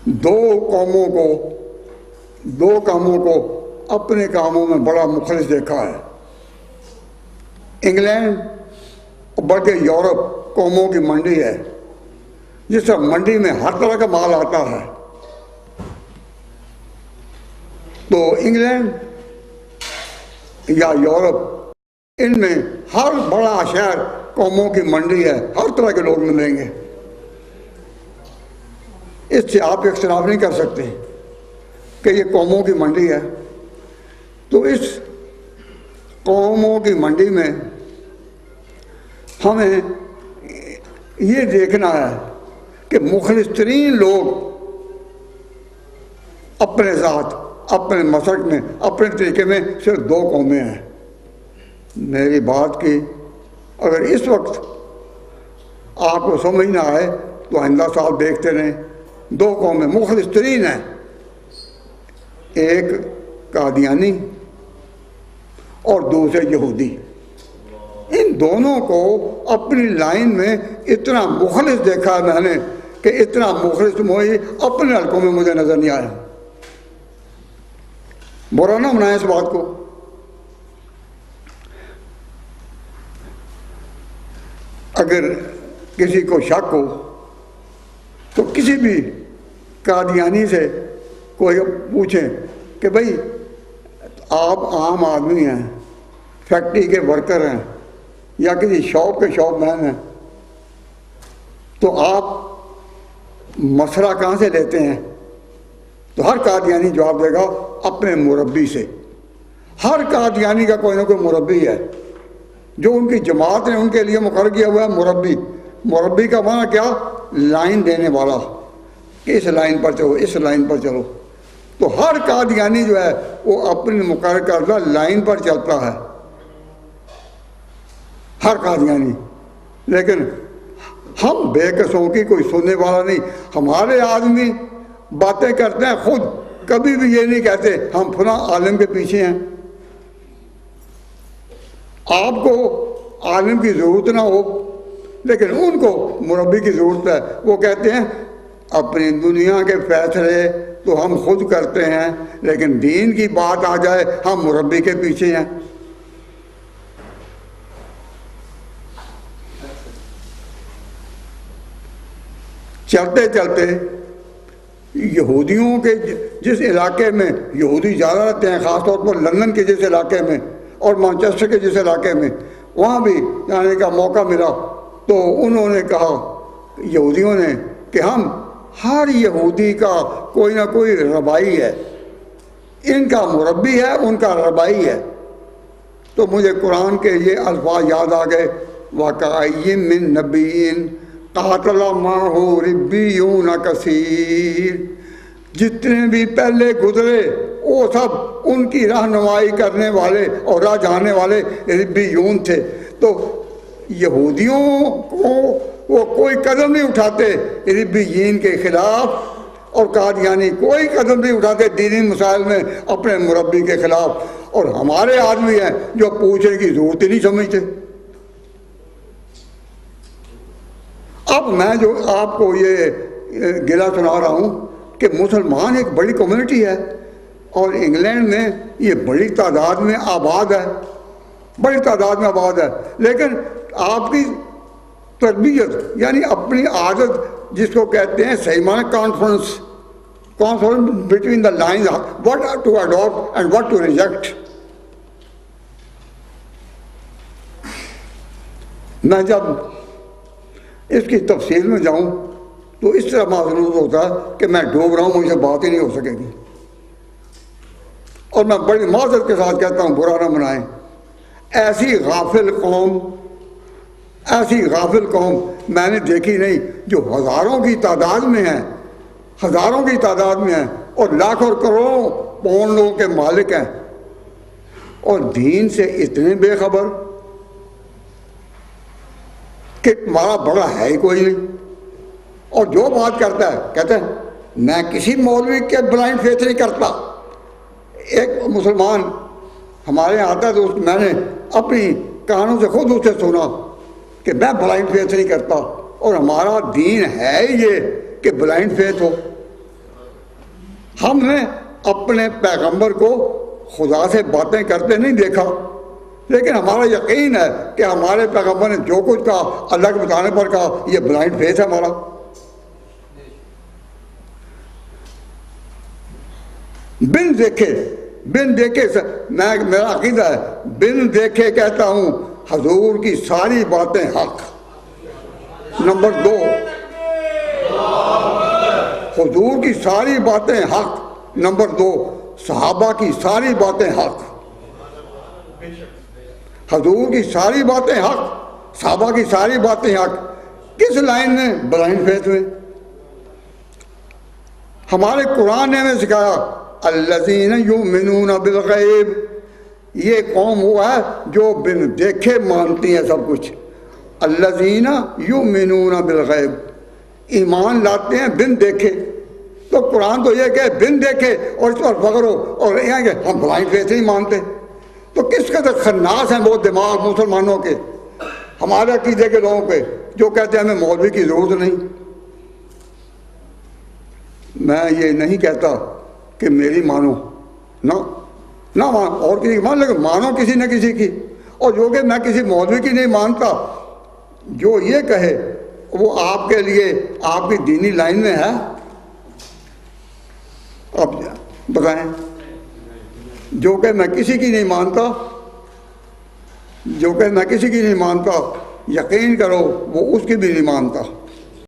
دو کاموں کو اپنے کاموں میں بڑا مخلص دیکھا ہے۔ انگلینڈ بلکہ یورپ قوموں کی منڈی ہے، جس سے منڈی میں ہر طرح کا مال آتا ہے۔ تو انگلینڈ یا یورپ، ان میں ہر بڑا شہر قوموں کی منڈی ہے، ہر طرح کے لوگ ملیں گے۔ اس سے آپ اختلاف نہیں کر سکتے کہ یہ قوموں کی منڈی ہے۔ تو اس قوموں کی منڈی میں ہمیں یہ دیکھنا ہے کہ مخلص ترین لوگ اپنے ذات، اپنے مسلک میں، اپنے طریقے میں صرف دو قومیں ہیں۔ میری بات کی اگر اس وقت آپ کو سمجھ نہ آئے تو آئندہ سال دیکھتے رہیں، دو قومیں مخلص ترین ہیں، ایک قادیانی اور دوسرے یہودی۔ ان دونوں کو اپنی لائن میں اتنا مخلص دیکھا میں نے کہ اتنا مخلص مجھے اپنے حلقوں میں مجھے نظر نہیں آیا۔ برا نہ منائیں اس بات کو۔ اگر کسی کو شک ہو تو کسی بھی قادیانی سے کوئی پوچھیں کہ بھئی آپ عام آدمی ہیں، فیکٹری کے ورکر ہیں یا کسی شاپ کے شاپ مین ہیں، تو آپ مسئلہ کہاں سے لیتے ہیں؟ تو ہر قادیانی جواب دے گا اپنے مربی سے۔ ہر قادیانی کا کوئی نہ کوئی مربی ہے جو ان کی جماعت نے ان کے لیے مقرر کیا ہوا ہے۔ مربی کا معنی کیا؟ لائن دینے والا، کہ اس لائن پر چلو، اس لائن پر چلو۔ تو ہر قادیانی جو ہے وہ اپنی مقرر کردہ لائن پر چلتا ہے، ہر قادیانی۔ لیکن ہم بے قصوں کی کوئی سننے والا نہیں۔ ہمارے آدمی باتیں کرتے ہیں، خود کبھی بھی یہ نہیں کہتے ہم فلاں عالم کے پیچھے ہیں۔ آپ کو عالم کی ضرورت نہ ہو لیکن ان کو مربی کی ضرورت ہے۔ وہ کہتے ہیں اپنی دنیا کے فیصلے تو ہم خود کرتے ہیں، لیکن دین کی بات آ جائے ہم مربی کے پیچھے ہیں۔ چلتے چلتے یہودیوں کے جس علاقے میں یہودی زیادہ رہتے ہیں، خاص طور پر لندن کے جس علاقے میں اور مانچسٹر کے جس علاقے میں، وہاں بھی جانے کا موقع ملا تو انہوں نے کہا، یہودیوں نے، کہ ہم ہر یہودی کا کوئی نہ کوئی ربائی ہے، ان کا مربی ہے، ان کا ربائی ہے۔ تو مجھے قرآن کے یہ الفاظ یاد آ گئے، وَكَأَيٍّ مِّن نَبِيٍّ قَاتَلَ مَعَهُ رِبِّيُّونَ كَثِيرٌ، جتنے بھی پہلے گزرے وہ سب ان کی رہنمائی کرنے والے اور راہ جانے والے ربیون تھے۔ تو یہودیوں کو وہ کوئی قدم نہیں اٹھاتے ربیین کے خلاف، اور قادیانی کوئی قدم نہیں اٹھاتے دینی مسائل میں اپنے مربی کے خلاف۔ اور ہمارے آدمی ہیں جو پوچھنے کی ضرورت ہی نہیں سمجھتے۔ اب میں جو آپ کو یہ گلہ سنا رہا ہوں کہ مسلمان ایک بڑی کمیونٹی ہے اور انگلینڈ میں یہ بڑی تعداد میں آباد ہے، بڑی تعداد میں آباد ہے، لیکن آپ کی تربیت یعنی اپنی عادت جس کو کہتے ہیں صحیح معنی conference between the lines, what to adapt and what to reject. میں جب اس کی تفصیل میں جاؤں تو اس طرح معذور ہوتا کہ میں ڈوب رہا ہوں، مجھ سے بات ہی نہیں ہو سکے گی۔ اور میں بڑی معذرت کے ساتھ کہتا ہوں، برا نہ منائیں، ایسی غافل قوم میں نے دیکھی نہیں جو ہزاروں کی تعداد میں ہیں، ہزاروں کی تعداد میں ہیں اور لاکھوں اور کروڑوں پاؤنڈ لوگوں کے مالک ہیں، اور دین سے اتنے بے خبر کہ تمہارا بڑا ہے ہی کوئی نہیں۔ اور جو بات کرتا ہے کہتے ہیں میں کسی مولوی کے بلائنڈ فیتھ نہیں کرتا۔ ایک مسلمان ہمارے یہاں آتا ہے تو میں نے اپنی کانوں سے خود اسے سنا کہ میں بلائنڈ فیتھ نہیں کرتا، اور ہمارا دین ہے یہ کہ بلائنڈ فیتھ ہو۔ ہم نے اپنے پیغمبر کو خدا سے باتیں کرتے نہیں دیکھا، لیکن ہمارا یقین ہے کہ ہمارے پیغمبر نے جو کچھ کہا اللہ کے بتانے پر کہا، یہ بلائنڈ فیتھ ہے ہمارا۔ بن دیکھے میرا عقیدہ ہے، بن دیکھے کہتا ہوں حضور کی ساری باتیں حق۔ نمبر 2، حضور کی ساری باتیں حق۔ نمبر 2، صحابہ کی ساری باتیں حق۔ حضور کی ساری باتیں حق، صحابہ کی ساری باتیں حق۔ کس لائن میں؟ بلائنڈ فیتھ میں۔ ہمارے قرآن نے ہمیں سکھایا الذین یؤمنون بالغیب، یہ قوم وہ ہے جو بن دیکھے مانتی ہے سب کچھ۔ الذین یؤمنون بالغیب، ایمان لاتے ہیں بن دیکھے۔ تو قرآن تو یہ کہ بن دیکھے اور اس پر فخر ہو، اور یہ کہ ہم بلائنڈ فیتھ نہیں مانتے۔ تو کس قدر خناس ہیں وہ دماغ مسلمانوں کے، ہمارے عقیدے کے لوگوں کے، جو کہتے ہیں ہمیں مولوی کی ضرورت نہیں۔ میں یہ نہیں کہتا کہ میری مانو، نہ مانو اور کسی کی مان، لیکن مانو کسی نہ کسی کی۔ اور جو کہ میں کسی مولوی کی نہیں مانتا، جو یہ کہے وہ آپ کے لیے آپ کی دینی لائن میں ہے؟ اب بتائیں، جو کہ میں کسی کی نہیں مانتا، جو کہ میں کسی کی نہیں مانتا، یقین کرو وہ اس کی بھی نہیں مانتا۔